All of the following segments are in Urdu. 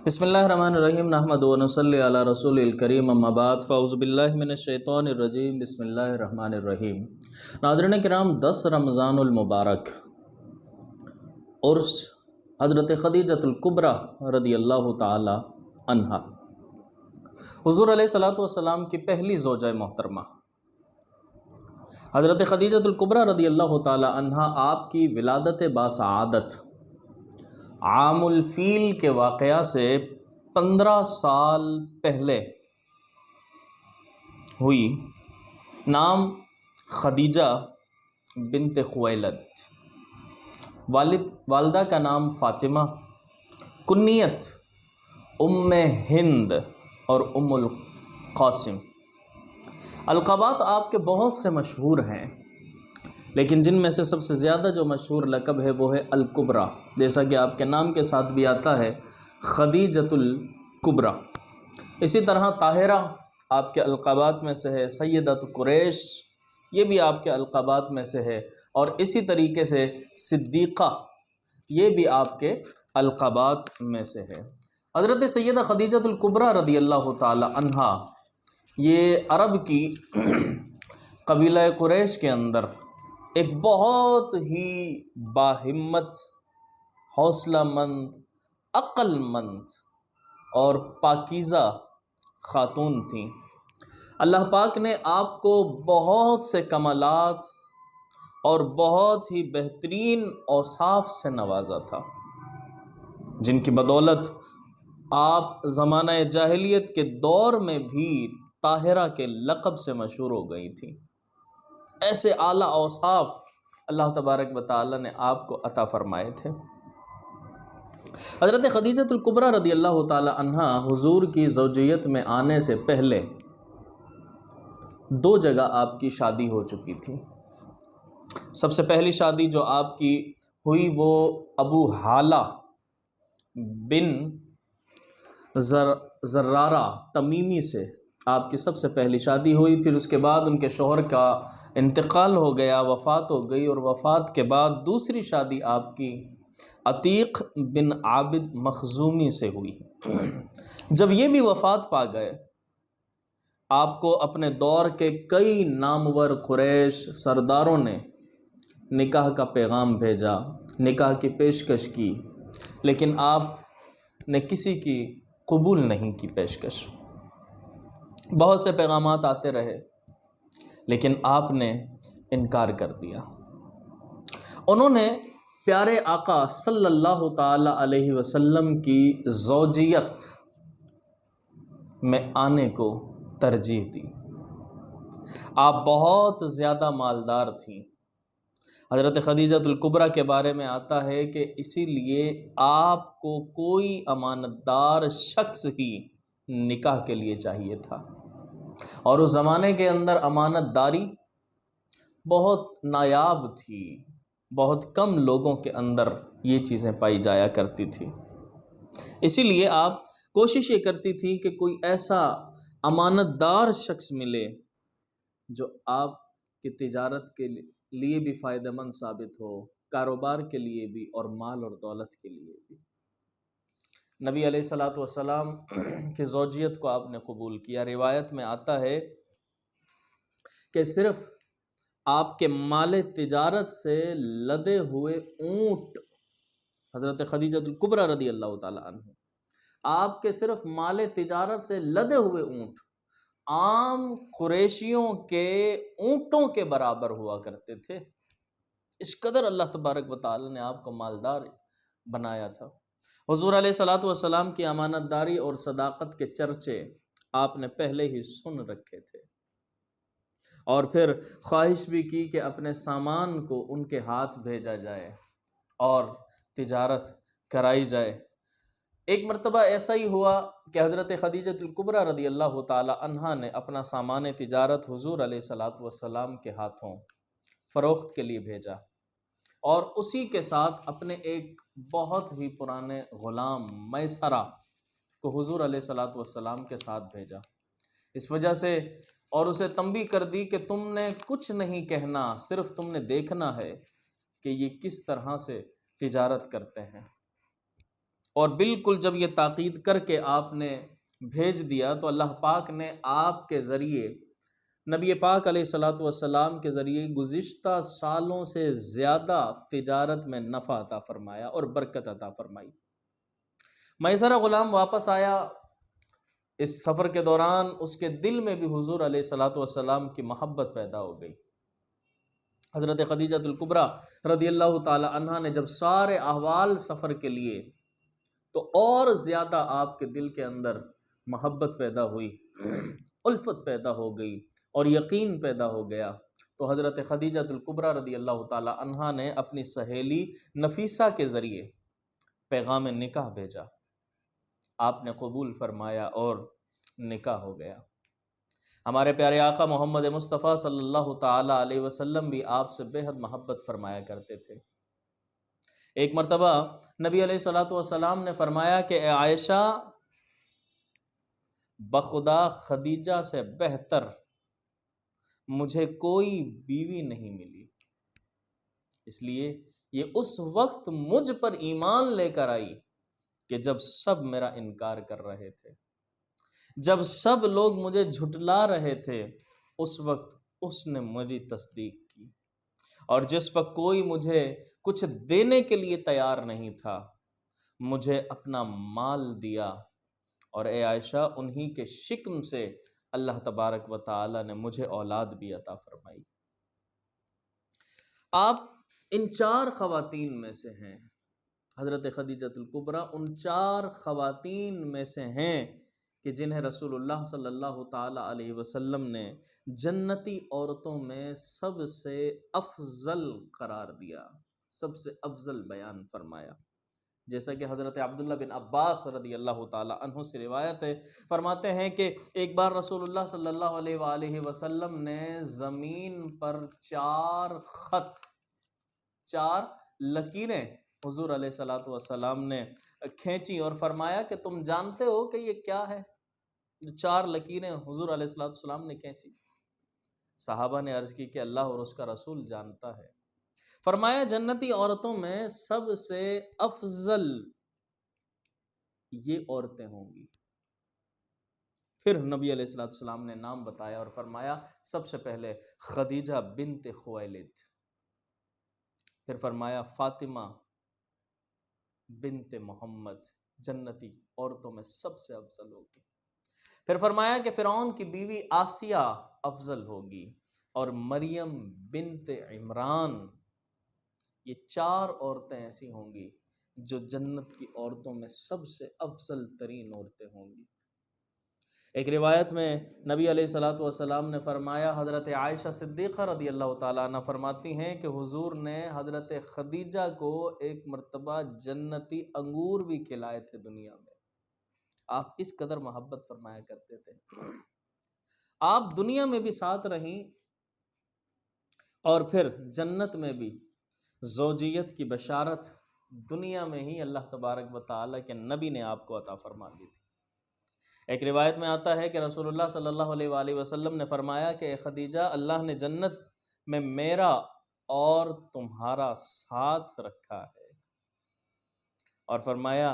بسم اللہ الرحمن الرحیم نحمدہ ونصلی علی رسول الکریم اما بعد فاعوذ باللہ من الشیطان الرجیم بسم اللہ الرحمن الرحیم۔ ناظرین کرام، 10 رمضان المبارک عرس حضرت خدیجۃ الکبریٰ رضی اللہ تعالی عنہا، حضور علیہ الصلوۃ والسلام کی پہلی زوجہ محترمہ حضرت خدیجۃ الکبریٰ رضی اللہ تعالی عنہا، آپ کی ولادت باسعادت عام الفیل کے واقعہ سے 15 سال پہلے ہوئی۔ نام خدیجہ بنت خویلد، والدہ کا نام فاطمہ، کنیت ام ہند اور ام القاسم۔ القابات آپ کے بہت سے مشہور ہیں، لیکن جن میں سے سب سے زیادہ جو مشہور لقب ہے وہ ہے الکبریٰ، جیسا کہ آپ کے نام کے ساتھ بھی آتا ہے خدیجۃ الکبریٰ۔ اسی طرح طاہرہ آپ کے القابات میں سے ہے، سیدۃ قریش یہ بھی آپ کے القابات میں سے ہے، اور اسی طریقے سے صدیقہ یہ بھی آپ کے القابات میں سے ہے۔ حضرت سیدہ خدیجۃ الکبریٰ رضی اللہ تعالی عنہا یہ عرب کی قبیلہ قریش کے اندر ایک بہت ہی باہمت، حوصلہ مند، عقل مند اور پاکیزہ خاتون تھیں۔ اللہ پاک نے آپ کو بہت سے کمالات اور بہت ہی بہترین اوصاف سے نوازا تھا، جن کی بدولت آپ زمانہ جاہلیت کے دور میں بھی طاہرہ کے لقب سے مشہور ہو گئی تھیں۔ ایسے اعلیٰ اوصاف اللہ تبارک و تعالی نے آپ کو عطا فرمائے تھے۔ حضرت خدیجۃ الکبریٰ رضی اللہ تعالی عنہا حضور کی زوجیت میں آنے سے پہلے 2 جگہ آپ کی شادی ہو چکی تھی۔ سب سے پہلی شادی جو آپ کی ہوئی وہ ابو حالہ بن زرارہ تمیمی سے آپ کی سب سے پہلی شادی ہوئی۔ پھر اس کے بعد ان کے شوہر کا انتقال ہو گیا، وفات ہو گئی، اور وفات کے بعد دوسری شادی آپ کی عتیق بن عابد مخزومی سے ہوئی۔ جب یہ بھی وفات پا گئے، آپ کو اپنے دور کے کئی نامور قریش سرداروں نے نکاح کا پیغام بھیجا، نکاح کی پیشکش کی، لیکن آپ نے کسی کی قبول نہیں کی پیشکش۔ بہت سے پیغامات آتے رہے، لیکن آپ نے انکار کر دیا۔ انہوں نے پیارے آقا صلی اللہ تعالی علیہ وسلم کی زوجیت میں آنے کو ترجیح دی۔ آپ بہت زیادہ مالدار تھیں۔ حضرت خدیجۃ الکبریٰ کے بارے میں آتا ہے کہ اسی لیے آپ کو کوئی امانت دار شخص ہی نکاح کے لیے چاہیے تھا، اور اس زمانے کے اندر امانت داری بہت نایاب تھی، بہت کم لوگوں کے اندر یہ چیزیں پائی جایا کرتی تھی۔ اسی لیے آپ کوشش یہ کرتی تھی کہ کوئی ایسا امانت دار شخص ملے جو آپ کی تجارت کے لیے بھی فائدہ مند ثابت ہو، کاروبار کے لیے بھی اور مال اور دولت کے لیے بھی۔ نبی علیہ الصلوۃ والسلام کی زوجیت کو آپ نے قبول کیا۔ روایت میں آتا ہے کہ صرف آپ کے مال تجارت سے لدے ہوئے اونٹ، حضرت خدیجۃ الکبریٰ رضی اللہ تعالی عنہ، آپ کے صرف مال تجارت سے لدے ہوئے اونٹ عام قریشیوں کے اونٹوں کے برابر ہوا کرتے تھے۔ اس قدر اللہ تبارک و تعالی نے آپ کو مالدار بنایا تھا۔ حضور علیہ الصلوۃ والسلام کی امانت داری اور صداقت کے چرچے آپ نے پہلے ہی سن رکھے تھے، اور پھر خواہش بھی کی کہ اپنے سامان کو ان کے ہاتھ بھیجا جائے اور تجارت کرائی جائے۔ ایک مرتبہ ایسا ہی ہوا کہ حضرت خدیجۃ الکبریٰ رضی اللہ تعالی عنہا نے اپنا سامان تجارت حضور علیہ الصلوۃ والسلام کے ہاتھوں فروخت کے لیے بھیجا، اور اسی کے ساتھ اپنے ایک بہت ہی پرانے غلام میسرہ کو حضور علیہ الصلوۃ والسلام کے ساتھ بھیجا، اس وجہ سے، اور اسے تنبیہ کر دی کہ تم نے کچھ نہیں کہنا، صرف تم نے دیکھنا ہے کہ یہ کس طرح سے تجارت کرتے ہیں، اور بالکل جب یہ تاکید کر کے آپ نے بھیج دیا تو اللہ پاک نے آپ کے ذریعے، نبی پاک علیہ الصلاۃ والسلام کے ذریعے گزشتہ سالوں سے زیادہ تجارت میں نفع عطا فرمایا اور برکت عطا فرمائی۔ میسرہ غلام واپس آیا، اس سفر کے دوران اس کے دل میں بھی حضور علیہ الصلاۃ والسلام کی محبت پیدا ہو گئی۔ حضرت خدیجہ الکبریٰ رضی اللہ تعالی عنہا نے جب سارے احوال سفر کے لیے، تو اور زیادہ آپ کے دل کے اندر محبت پیدا ہوئی، الفت پیدا ہو گئی اور یقین پیدا ہو گیا۔ تو حضرت خدیجہ الکبریٰ رضی اللہ تعالی عنہا نے اپنی سہیلی نفیسہ کے ذریعے پیغام نکاح بھیجا، آپ نے قبول فرمایا اور نکاح ہو گیا۔ ہمارے پیارے آقا محمد مصطفیٰ صلی اللہ تعالی علیہ وسلم بھی آپ سے بے حد محبت فرمایا کرتے تھے۔ ایک مرتبہ نبی علیہ الصلاۃ والسلام نے فرمایا کہ اے عائشہ، بخدا خدیجہ سے بہتر مجھے کوئی بیوی نہیں ملی، اس لیے یہ اس وقت مجھ پر ایمان لے کر آئی کہ جب سب میرا انکار کر رہے تھے، جب سب لوگ مجھے جھٹلا رہے تھے، اس وقت اس نے میری تصدیق کی، اور جس وقت کوئی مجھے کچھ دینے کے لیے تیار نہیں تھا، مجھے اپنا مال دیا، اور اے عائشہ انہی کے شکم سے اللہ تبارک و تعالی نے مجھے اولاد بھی عطا فرمائی۔ آپ ان 4 خواتین میں سے ہیں، حضرت خدیجہ الکبریٰ ان 4 خواتین میں سے ہیں کہ جنہیں رسول اللہ صلی اللہ تعالی علیہ وسلم نے جنتی عورتوں میں سب سے افضل قرار دیا، سب سے افضل بیان فرمایا۔ جیسا کہ حضرت عبداللہ بن عباس رضی اللہ تعالی عنہ سے روایت ہے، فرماتے ہیں کہ ایک بار رسول اللہ صلی اللہ علیہ وآلہ وسلم نے زمین پر 4 خط، 4 لکیریں حضور علیہ الصلاۃ والسلام نے کھینچی اور فرمایا کہ تم جانتے ہو کہ یہ کیا ہے؟ جو 4 لکیریں حضور علیہ الصلاۃ والسلام نے کھینچی۔ صحابہ نے عرض کی کہ اللہ اور اس کا رسول جانتا ہے۔ فرمایا جنتی عورتوں میں سب سے افضل یہ عورتیں ہوں گی۔ پھر نبی علیہ الصلوۃ والسلام نے نام بتایا اور فرمایا سب سے پہلے خدیجہ بنت خویلد، پھر فرمایا فاطمہ بنت محمد جنتی عورتوں میں سب سے افضل ہوگی، پھر فرمایا کہ فرعون کی بیوی آسیہ افضل ہوگی، اور مریم بنت عمران، یہ 4 عورتیں ایسی ہوں گی جو جنت کی عورتوں میں سب سے افضل ترین عورتیں ہوں گی۔ ایک روایت میں نبی علیہ الصلوۃ والسلام نے فرمایا، حضرت عائشہ صدیقہ رضی اللہ تعالیٰ عنہ فرماتی ہیں کہ حضور نے حضرت خدیجہ کو ایک مرتبہ جنتی انگور بھی کھلائے تھے دنیا میں، آپ اس قدر محبت فرمایا کرتے تھے۔ آپ دنیا میں بھی ساتھ رہیں اور پھر جنت میں بھی زوجیت کی بشارت دنیا میں ہی اللہ تبارک و تعالیٰ کے نبی نے آپ کو عطا فرما دی تھی۔ ایک روایت میں آتا ہے کہ رسول اللہ صلی اللہ علیہ وآلہ وسلم نے فرمایا کہ اے خدیجہ، اللہ نے جنت میں میرا اور تمہارا ساتھ رکھا ہے، اور فرمایا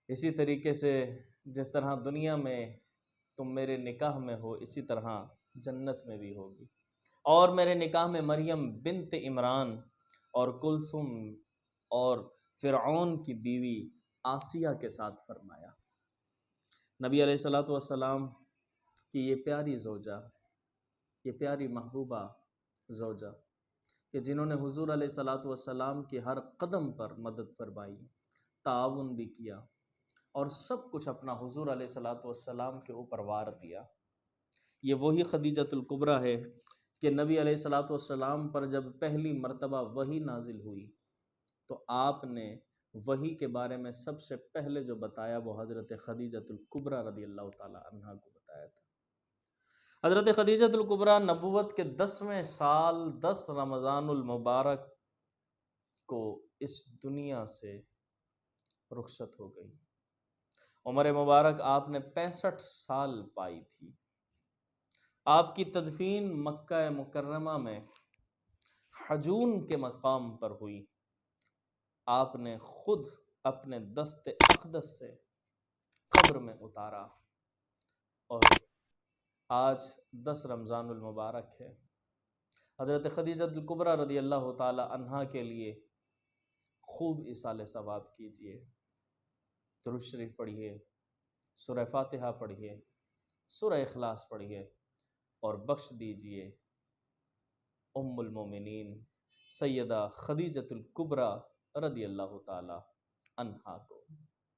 اسی طریقے سے جس طرح دنیا میں تم میرے نکاح میں ہو، اسی طرح جنت میں بھی ہوگی، اور میرے نکاح میں مریم بنت عمران اور کلثوم اور فرعون کی بیوی آسیہ کے ساتھ فرمایا۔ نبی علیہ الصلوۃ والسلام کی یہ پیاری زوجہ، یہ پیاری محبوبہ زوجہ کہ جنہوں نے حضور علیہ الصلوۃ والسلام کی ہر قدم پر مدد فرمائی، تعاون بھی کیا، اور سب کچھ اپنا حضور علیہ الصلوۃ والسلام کے اوپر وار دیا، یہ وہی خدیجہ الکبریٰ ہے کہ نبی علیہ الصلوۃ والسلام پر جب پہلی مرتبہ وحی نازل ہوئی تو آپ نے وحی کے بارے میں سب سے پہلے جو بتایا وہ حضرت خدیجہ الکبریٰ رضی اللہ تعالی عنہا کو بتایا تھا۔ حضرت خدیجہ الکبریٰ نبوت کے 10ویں سال 10 رمضان المبارک کو اس دنیا سے رخصت ہو گئی۔ عمر مبارک آپ نے 65 سال پائی تھی۔ آپ کی تدفین مکہ مکرمہ میں حجون کے مقام پر ہوئی۔ آپ نے خود اپنے دست اقدس سے قبر میں اتارا، اور آج 10 رمضان المبارک ہے۔ حضرت خدیجہ الکبریٰ رضی اللہ تعالی عنہا کے لیے خوب ایصال ثواب کیجئے، درود شریف پڑھیے، سورہ فاتحہ پڑھیے، سورہ اخلاص پڑھیے، اور بخش دیجئے ام المومنین سیدہ خدیجہ الکبریٰ رضی اللہ تعالی عنہا کو۔